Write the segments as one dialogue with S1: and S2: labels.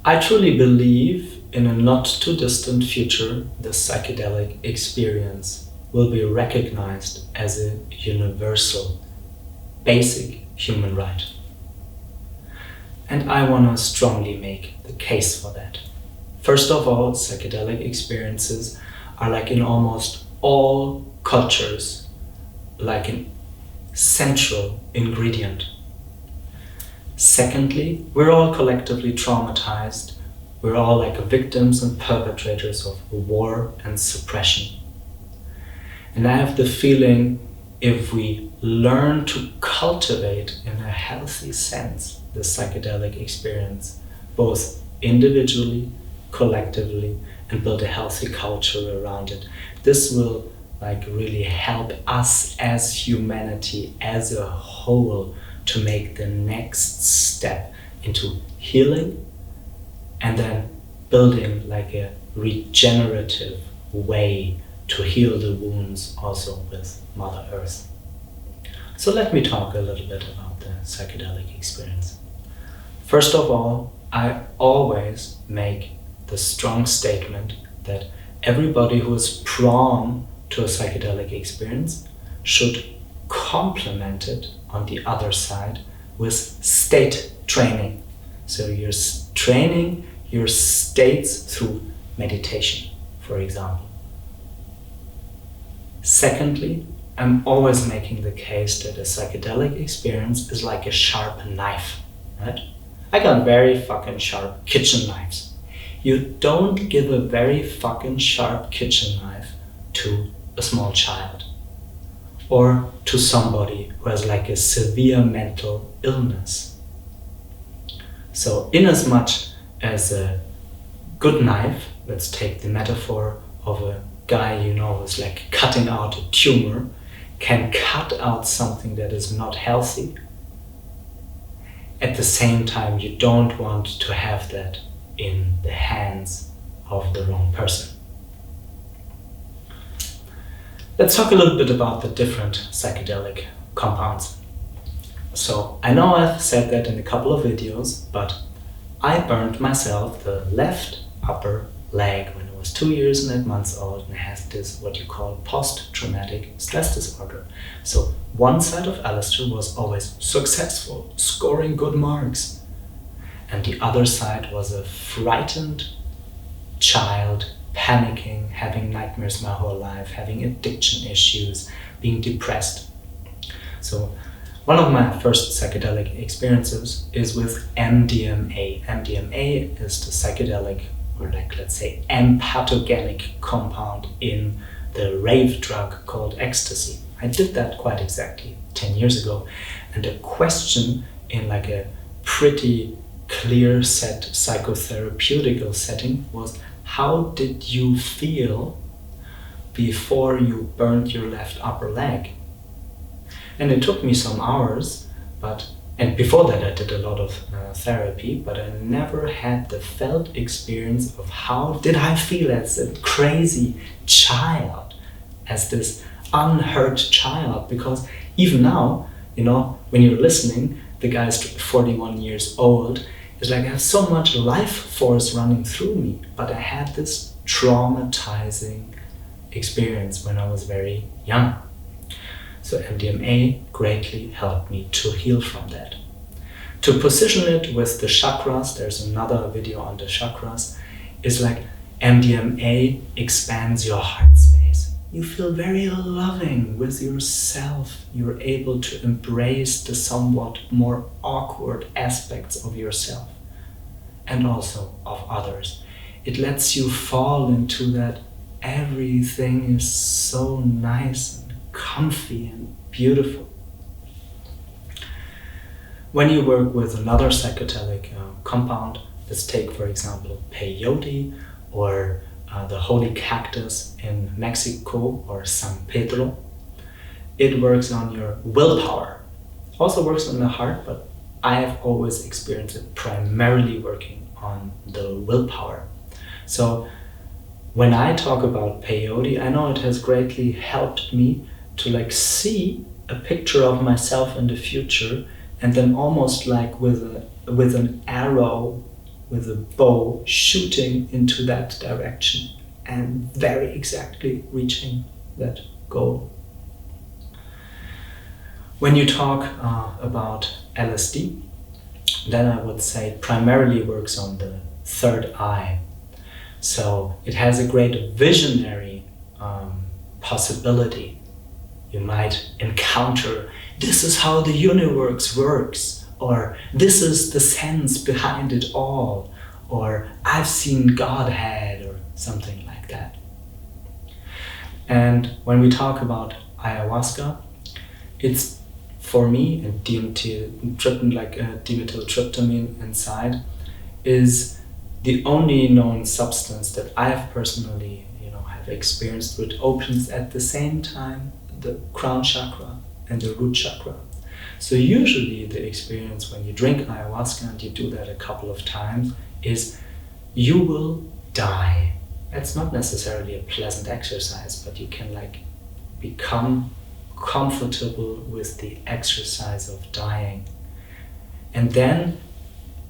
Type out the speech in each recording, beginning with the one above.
S1: I truly believe in a not too distant future, the psychedelic experience will be recognized as a universal, basic human right. And I want to strongly make the case for that. First of all, psychedelic experiences are like in almost all cultures, like an central ingredient. Secondly, we're all collectively traumatized. We're all like victims and perpetrators of war and suppression. And I have the feeling if we learn to cultivate in a healthy sense the psychedelic experience, both individually, collectively, and build a healthy culture around it, this will like really help us as humanity as a whole to make the next step into healing and then building like a regenerative way to heal the wounds also with Mother Earth. So let me talk a little bit about the psychedelic experience. First of all, I always make the strong statement that everybody who is prone to a psychedelic experience should complement it on the other side with state training. So you're training your states through meditation, for example. Secondly, I'm always making the case that a psychedelic experience is like a sharp knife, right? I got very fucking sharp kitchen knives. You don't give a very fucking sharp kitchen knife to a small child or to somebody who has like a severe mental illness. So inasmuch as a good knife, let's take the metaphor of a guy who's like cutting out a tumor, can cut out something that is not healthy. At the same time, you don't want to have that in the hands of the wrong person. Let's talk a little bit about the different psychedelic compounds. So I know I've said that in a couple of videos, but I burned myself the left upper leg when I was 2 years and 8 months old, and I had this what you call post-traumatic stress disorder. So one side of Alistair was always successful, scoring good marks, and the other side was a frightened child, panicking, having nightmares my whole life, having addiction issues, being depressed. So one of my first psychedelic experiences is with MDMA. MDMA is the psychedelic, or like let's say empathogenic compound in the rave drug called ecstasy. I did that quite exactly 10 years ago, and the question in like a pretty clear set psychotherapeutical setting was, how did you feel before you burned your left upper leg? And it took me some hours, and before that I did a lot of therapy, but I never had the felt experience of how did I feel as a crazy child, as this unhurt child. Because even now, when you're listening, the guy's 41 years old, it's like I have so much life force running through me, but I had this traumatizing experience when I was very young. So MDMA greatly helped me to heal from that. To position it with the chakras, there's another video on the chakras, is like MDMA expands your heart space. You feel very loving with yourself. You're able to embrace the somewhat more awkward aspects of yourself and also of others. It lets you fall into that everything is so nice and comfy and beautiful. When you work with another psychedelic compound, let's take for example Peyote or the holy cactus in Mexico or San Pedro, it works on your willpower. Also works on the heart, but I have always experienced it primarily working on the willpower. So when I talk about peyote, I know it has greatly helped me to like see a picture of myself in the future, and then almost like with an arrow with a bow shooting into that direction and very exactly reaching that goal. When you talk about LSD, then I would say it primarily works on the third eye. So it has a great visionary possibility. You might encounter, this is how the universe works, or this is the sense behind it all, or I've seen Godhead, or something like that. And when we talk about ayahuasca, it's, for me, a dimethyltryptamine inside is the only known substance that I've personally, have experienced, which opens at the same time the crown chakra and the root chakra. So usually the experience when you drink ayahuasca, and you do that a couple of times, is you will die. It's not necessarily a pleasant exercise, but you can become comfortable with the exercise of dying. And then,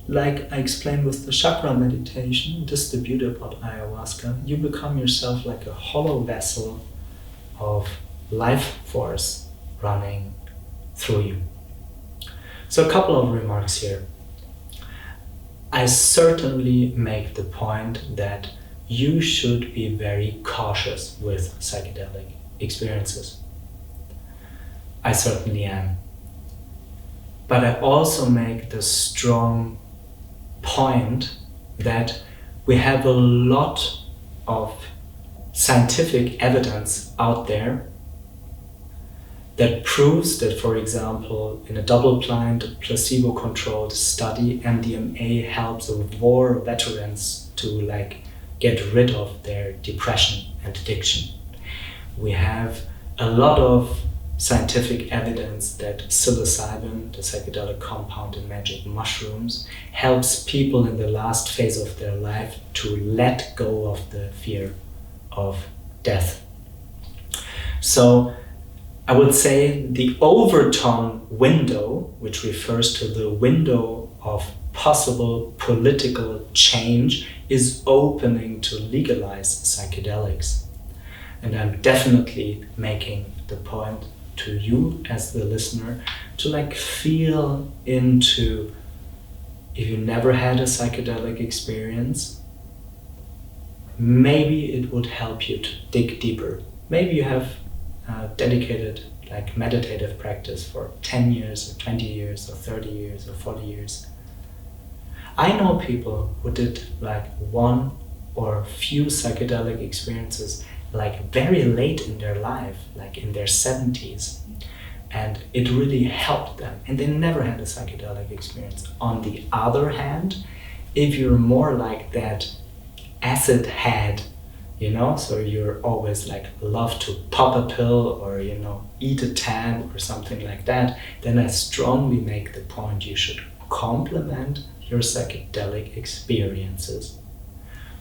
S1: like I explained with the chakra meditation, this is the beauty about ayahuasca, you become yourself like a hollow vessel of life force running through you. So a couple of remarks here. I certainly make the point that you should be very cautious with psychedelic experiences. I certainly am. But I also make the strong point that we have a lot of scientific evidence out there that proves that, for example, in a double-blind, placebo-controlled study, MDMA helps war veterans to get rid of their depression and addiction. We have a lot of scientific evidence that psilocybin, the psychedelic compound in magic mushrooms, helps people in the last phase of their life to let go of the fear of death. So I would say the overtone window, which refers to the window of possible political change, is opening to legalize psychedelics. And I'm definitely making the point to you as the listener to feel into, if you never had a psychedelic experience, maybe it would help you to dig deeper. Maybe you have dedicated meditative practice for 10 years or 20 years or 30 years or 40 years. I know people who did one or few psychedelic experiences very late in their life, in their 70s, and it really helped them, and they never had a psychedelic experience. On the other hand, if you're more like that acid head, so you're always love to pop a pill or eat a tan or something like that, then I strongly make the point you should complement your psychedelic experiences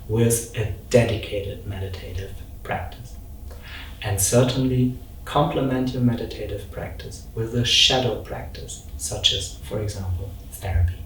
S1: with a dedicated meditative practice. And certainly complement your meditative practice with a shadow practice, such as, for example, therapy.